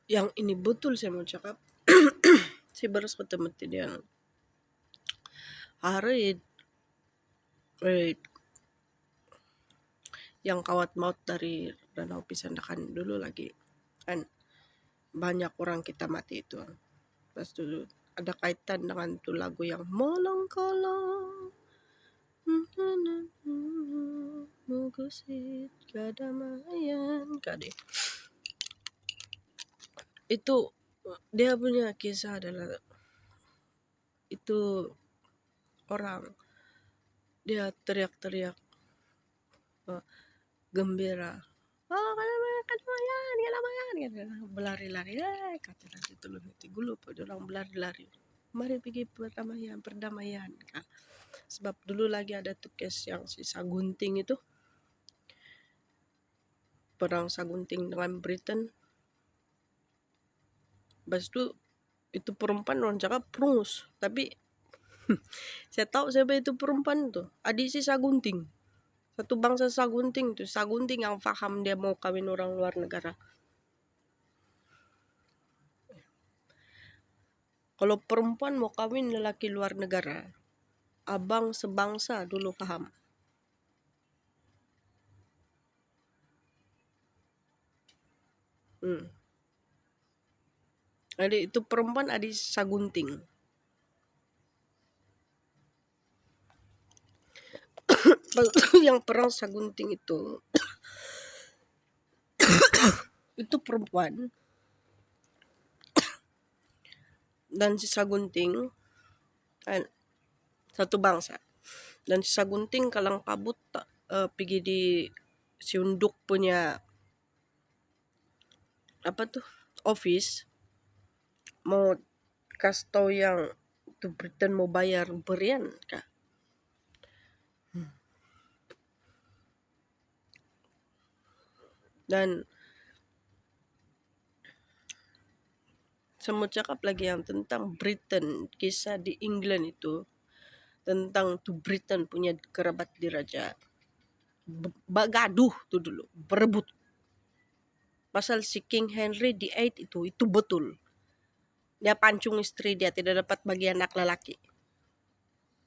Yang ini betul saya mau cakap. Saya baru ketemu dia. Hari yang kawat maut dari Danau Pisandakan dulu lagi kan banyak orang kita mati itu. Pas dulu ada kaitan dengan tuh lagu yang molong-kolong mugusit kadamaian kade. Itu dia punya kisah adalah itu orang dia teriak-teriak gembira, oh kadamaian kadamaian kadamaian gitu. Berlari-lari kata itu loh gulu pada orang berlari-lari, mari pergi perdamaian kan. Sebab dulu lagi ada tuh case yang si Sagunting itu, perang Sagunting dengan Britain. Bas itu perempuan orang cakap prungus, tapi saya tahu siapa itu perempuan tuh, adik si Sagunting. Satu bangsa Sagunting tuh, Sagunting yang paham dia mau kawin orang luar negara. Kalau perempuan mau kawin lelaki luar negara, abang sebangsa dulu paham. Jadi itu perempuan adik Sagunting. Yang perang Sagunting itu itu perempuan dan si Sagunting kan satu bangsa. Dan si Sagunting kalang kabut pergi di si unduk punya apa tuh office, mau kasih tahu yang tuh Britain mau bayar berian kah. Dan saya mau cakap lagi yang tentang Britain, kisah di England itu tentang tuh Britain punya kerabat diraja gaduh tuh dulu berebut pasal si King Henry VIII itu betul dia pancung istri dia tidak dapat bagi anak lelaki,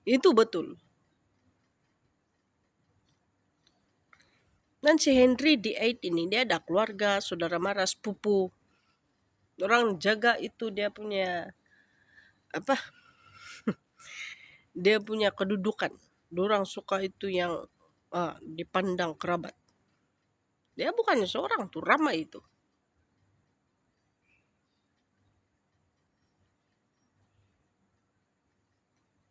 itu betul. Dan si Henry VIII ini dia ada keluarga, saudara mara, sepupu, orang jaga itu dia punya apa dia punya kedudukan, orang suka itu yang dipandang kerabat. Dia bukan seorang tuh ramai itu.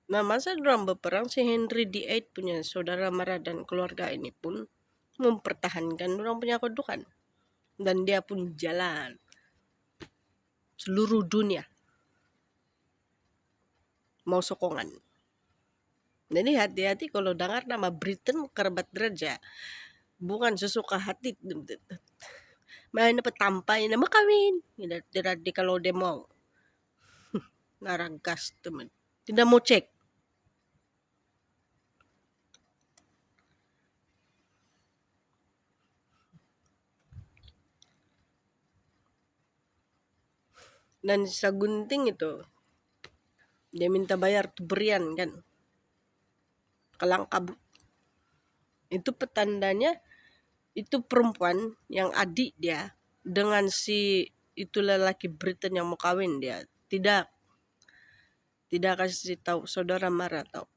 Nah masa orang berperang si Henry VIII punya saudara mara dan keluarga ini pun mempertahankan orang punya kedudukan. Dan dia pun jalan seluruh dunia mau sokongan. Jadi hati-hati kalau dengar nama Britain kerabat raja, bukan sesuka hati. Main dapat tampai nama kawin. Tidak kalau dia mau naragas teman. Tidak mau cek. Dan Sagunting itu dia minta bayar tuh berian kan, kalang kabut. Itu petandanya itu perempuan yang adik dia dengan si itu lelaki Britain yang mau kawin dia tidak kasih tahu, saudara mara tahu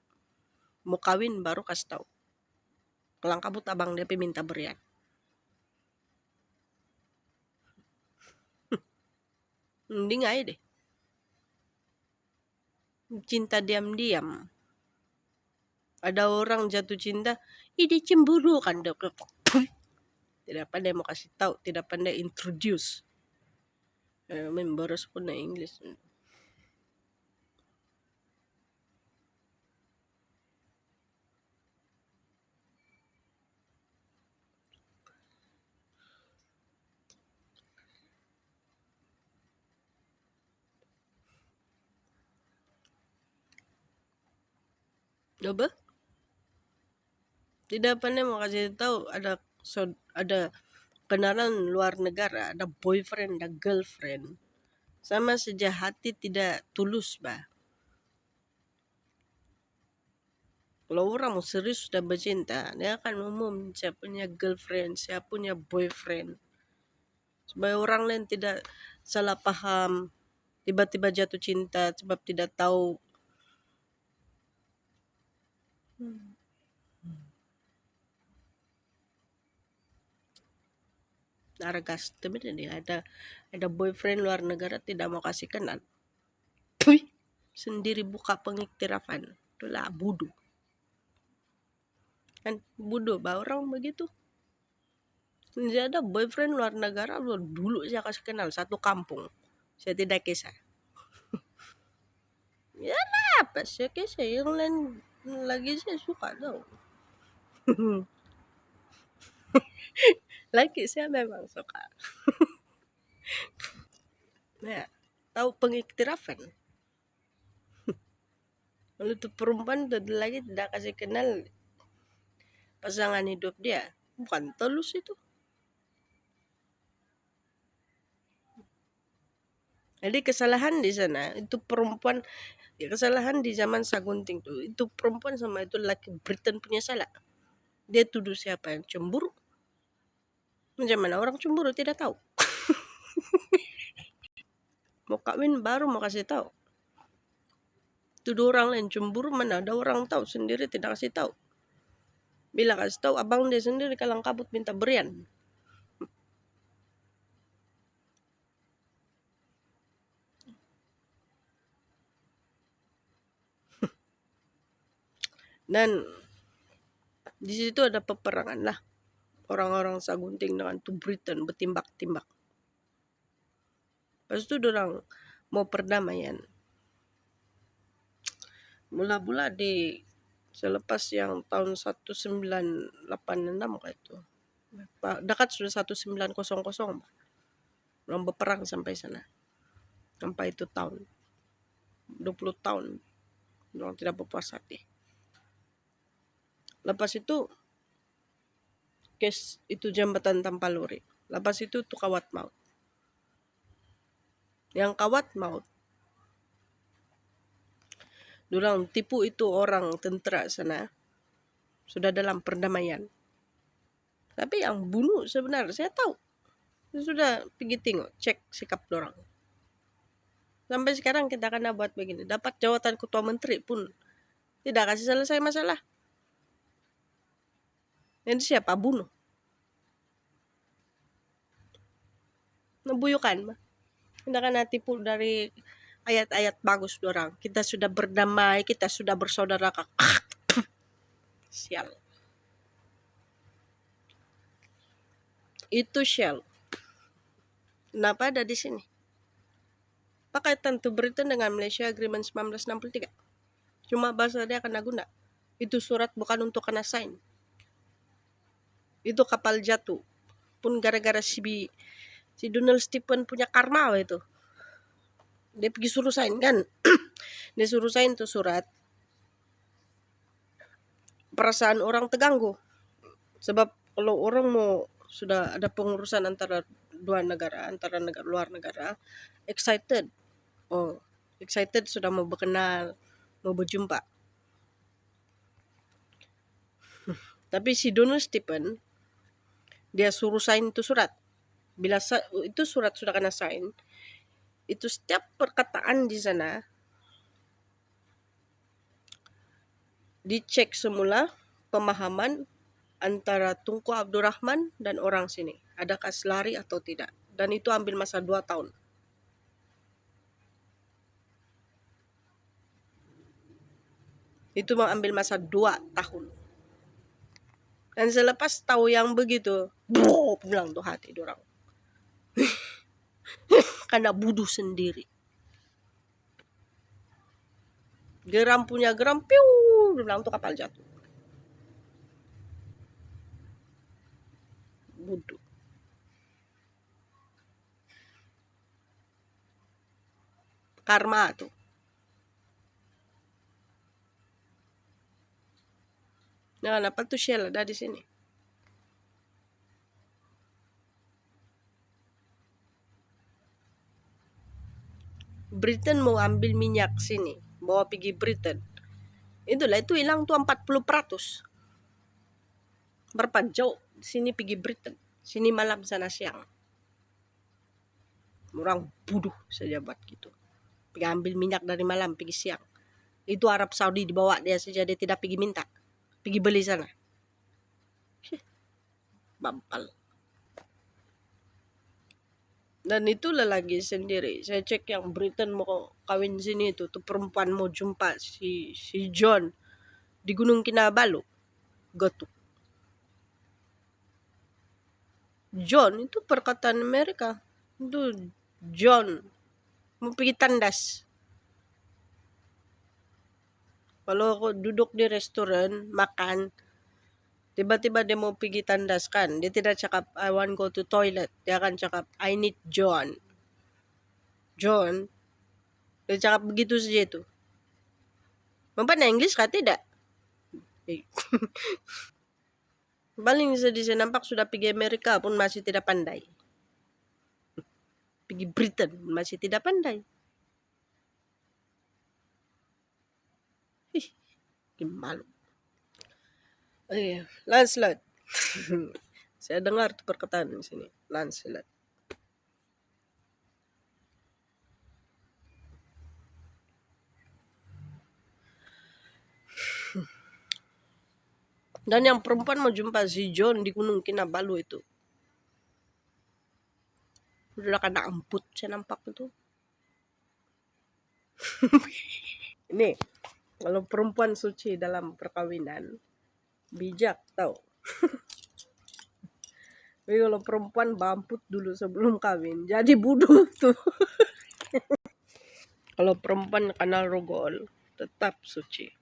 mau kawin baru kasih tahu. Kalang kabut abang dia minta berian. Mending aja deh cinta diam-diam. Ada orang jatuh cinta, dia cemburu kan, tidak pandai mau kasih tahu, tidak pandai introduce. Boros pun na English. Coba tidak pandai mau kasih tahu, ada kenalan luar negara, ada boyfriend, ada girlfriend, sama saja hati tidak tulus, bah. Kalau orang mau serius sudah bercinta, dia akan umum siapa punya girlfriend, siapa punya boyfriend. Supaya orang lain tidak salah paham, tiba-tiba jatuh cinta sebab tidak tahu. Argas temen dia ada boyfriend luar negara tidak mau kasih kenal. Puy, sendiri buka pengiktirafan. Itulah bodoh. Kan bodoh bah orang begitu. Dia ada boyfriend luar negara dulu saya kasih kenal satu kampung. Saya tidak kisah. Ya apa saya kisah yang lain lagi saya suka tau. Lagi saya memang suka. Ya, tahu pengiktirafan. Lalu tuh perempuan tuh lagi tidak kasih kenal pasangan hidup dia. Bukan telus itu. Jadi kesalahan di sana itu perempuan, ya kesalahan di zaman Sagunting tuh itu perempuan sama itu laki Britain punya salah. Dia tuduh siapa yang cemburu. Macam mana orang cemburu tidak tahu. Mau kawin baru mau kasih tahu. Tuduh orang lain cemburu, mana ada orang tahu sendiri tidak kasih tahu. Bila kasih tahu abang dia sendiri kalang kabut minta berian. Dan di situ ada peperangan lah. Orang-orang Sagunting dengan tu Britain bertimbak-timbak. Lepas itu orang mau perdamaian. Mula-mula di selepas yang tahun 1986 kayak itu. Dekat sudah 1900. Orang berperang sampai sana. Sampai itu tahun 20 tahun. Orang tidak berpuas hati. Lepas itu kes itu jambatan Tampaluri. Lepas itu tuh kawat maut. Yang kawat maut. Dorang tipu itu orang tentera sana. Sudah dalam perdamaian. Tapi yang bunuh sebenarnya saya tahu. Saya sudah pergi tengok, cek sikap dorang. Sampai sekarang kita akan buat begini. Dapat jawatan ketua menteri pun tidak kasih selesai masalah. Jadi siapa bunuh? Ngebuyukan. Kita akan tipu dari ayat-ayat bagus dorang. Kita sudah berdamai, kita sudah bersaudara. Sial. Itu Shell. Kenapa ada di sini? Pakai tentu Britain dengan Malaysia Agreement 1963. Cuma bahasa dia kena guna. Itu surat bukan untuk kena sign. Itu kapal jatuh. Pun gara-gara si Donald Stephen punya karma itu. Dia pergi suruh sign kan. Dia suruh sign tuh surat. Perasaan orang terganggu. Sebab kalau orang mau sudah ada pengurusan antara dua negara, antara negara luar negara, excited. Oh, excited sudah mau berkenal, mau berjumpa. Tapi si Donald Stephen dia suruh sign itu surat. Bila itu surat sudah kena sign, itu setiap perkataan di sana dicek semula pemahaman antara Tunku Abdurrahman dan orang sini. Adakah selari atau tidak. Dan itu ambil masa 2 tahun. Itu mengambil masa 2 tahun. Dan selepas tahu yang begitu, bilang tuh hati dorang. Karena bodoh sendiri. Geram punya geram, piu, bilang tuh kapal jatuh. Bodoh. Karma tuh. Nah, kenapa tuh Shell ada di sini? Britain mau ambil minyak sini, bawa pergi Britain. Itulah itu hilang tuh 40%. Berapa jauh sini pergi Britain, sini malam sana siang. Orang bodoh saja buat gitu. Pergi ambil minyak dari malam pergi siang. Itu Arab Saudi dibawa dia saja, dia tidak pergi minta, pergi beli sana. Bampal. Dan itulah lagi sendiri. Saya cek yang Britain mau kawin sini itu, tuh perempuan mau jumpa si John di Gunung Kinabalu. Gotuk. John itu perkataan Amerika. Itu John mau pergi tandas. Kalau aku duduk di restoran makan, tiba-tiba dia mau pergi tandas kan, dia tidak cakap I want go to toilet, dia akan cakap I need John. John, dia cakap begitu saja itu. Memang English kah tidak? Paling sedih saya nampak sudah pergi Amerika pun masih tidak pandai. Pergi Britain masih tidak pandai. Malu. Lancelot. Saya dengar tuh perkataan di sini. Lancelot. Dan yang perempuan mau jumpa si John di Gunung Kinabalu itu. Udah kena amput saya nampak itu. Ini kalau perempuan suci dalam perkawinan bijak tahu. Tapi kalau perempuan bamput dulu sebelum kawin jadi bodoh tuh. Kalau perempuan kenal rogol tetap suci.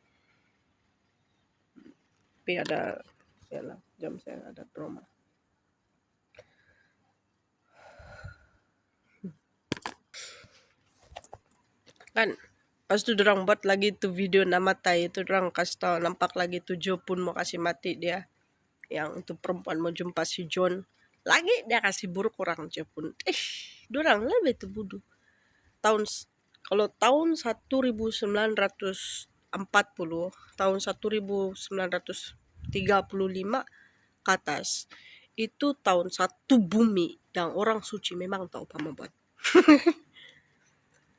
Tapi ada yalah, jam saya ada trauma. Kan pas tu dorang buat lagi tu video nama tai itu, dorang kasih tahu nampak lagi tu Jo pun mau kasih mati dia. Yang itu perempuan mau jumpa si John. Lagi dia kasih buruk orang Jo pun. Dorang lebih tu bodoh. Kalau tahun 1940, tahun 1935 ke atas, itu tahun satu bumi yang orang suci memang tahu apa membuat.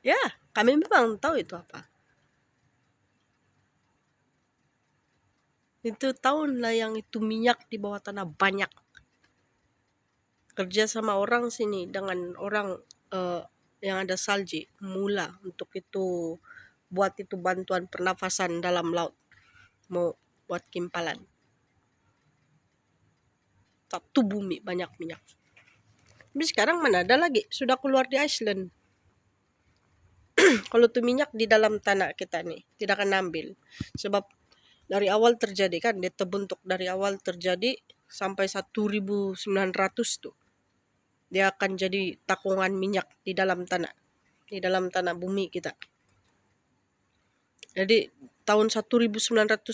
Ya, kami memang tahu itu apa. Itu tahun lah yang itu minyak di bawah tanah banyak. Kerja sama orang sini dengan orang yang ada salji mula untuk itu buat itu bantuan pernafasan dalam laut, mau buat kimpalan. Satu bumi banyak minyak. Tapi sekarang mana ada lagi, sudah keluar di Iceland. Kalau tuh minyak di dalam tanah kita nih tidak akan ambil, sebab dari awal terjadi kan, dia terbentuk dari awal terjadi sampai 1900 tuh dia akan jadi takungan minyak di dalam tanah bumi kita. Jadi tahun 1930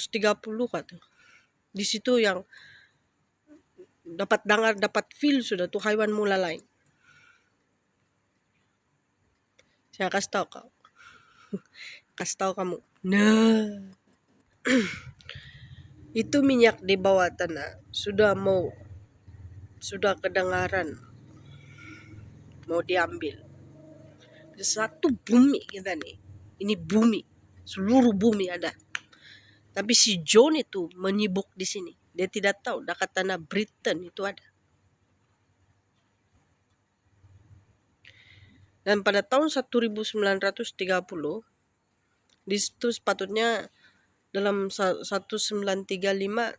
kata, di situ yang dapat dengar, dapat feel sudah tuh hewan mula lain. Saya kasih tahu kau, kasih tahu kamu. Nah, itu minyak di bawah tanah sudah kedengaran mau diambil. Satu bumi kita nih, ini bumi, seluruh bumi ada. Tapi si John itu menyibuk di sini. Dia tidak tahu dekat tanah Britain itu ada. Dan pada tahun 1930, di situ sepatutnya dalam 1935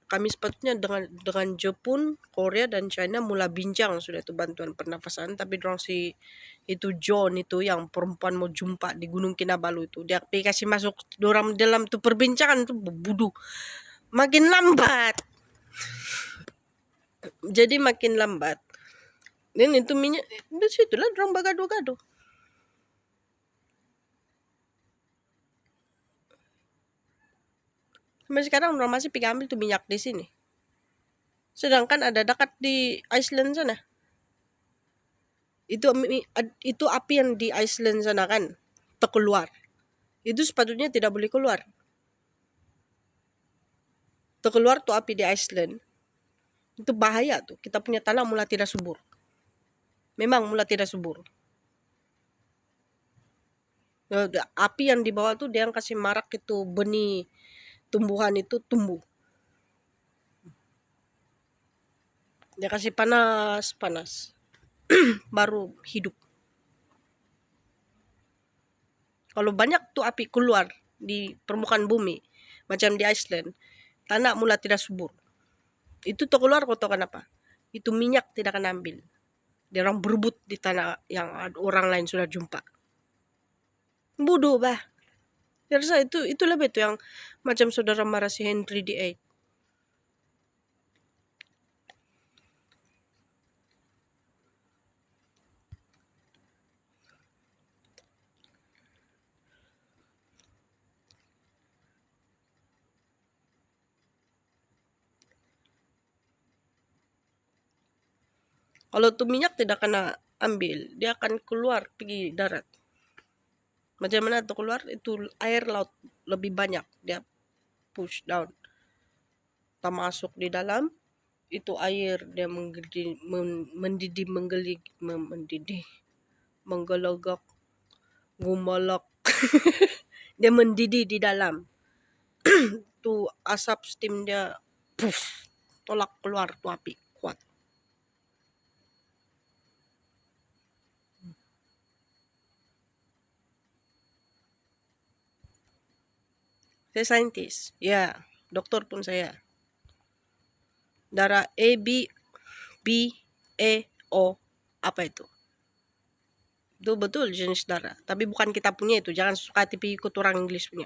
kami sepatutnya dengan Jepun, Korea dan China mulai bincang sudah itu bantuan pernafasan, tapi dorang si itu John itu yang perempuan mau jumpa di Gunung Kinabalu itu, dia kasih masuk dorang dalam tuh perbincangan tuh bodoh. Makin lambat. Jadi makin lambat. Dan itu minyak di situlah dorang bagado-gado. Sampai sekarang orang masih pergi ambil tuh minyak di sini. Sedangkan ada dekat di Iceland sana. Itu api yang di Iceland sana kan keluar. Itu sepatutnya tidak boleh keluar. Keluar tuh api di Iceland. Itu bahaya tuh. Kita punya tanah mulai tidak subur. Memang mulai tidak subur. Api yang dibawa tuh dia yang kasih marak itu benih tumbuhan itu tumbuh. Dia kasih panas baru hidup. Kalau banyak tuh api keluar di permukaan bumi, macam di Iceland, tanah mulai tidak subur. Itu tuh keluar kau tahu kenapa? Itu minyak tidak akan ambil. Dia orang berebut di tanah yang orang lain sudah jumpa. Bodoh bah. Ya rasa itu lebih tuh yang macam saudara marah si Henry VIII. Kalau tuh minyak tidak kena ambil, dia akan keluar pergi darat. Macam mana tuh keluar? Itu air laut lebih banyak, dia push down. Tak masuk di dalam, itu air dia menggelagak, gumalak. Dia mendidih di dalam. Tuh asap steam dia puff, tolak keluar tuh api kuat. Saya saintis, ya, dokter pun saya. Darah ABO, apa itu? Itu betul jenis darah, tapi bukan kita punya itu. Jangan suka tipe ikut orang Inggris punya.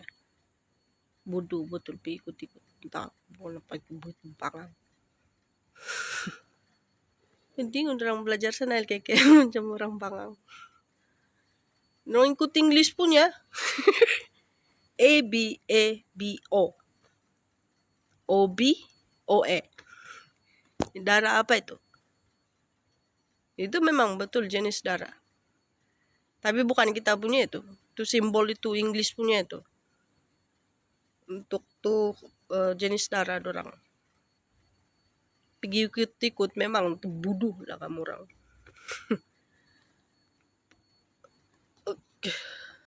Bodoh betul ikut-ikut. Entah boleh pakai butuh pangan. Penting orang belajar sana kayak macam orang pangang. No ikut Inggris punya. ABO. OBOE. Darah apa itu? Itu memang betul jenis darah. Tapi bukan kita punya itu. Itu simbol itu Inggris punya itu. Untuk tuh jenis darah orang. Pergi ikut memang tuh bodoh lah kamu orang. Okay.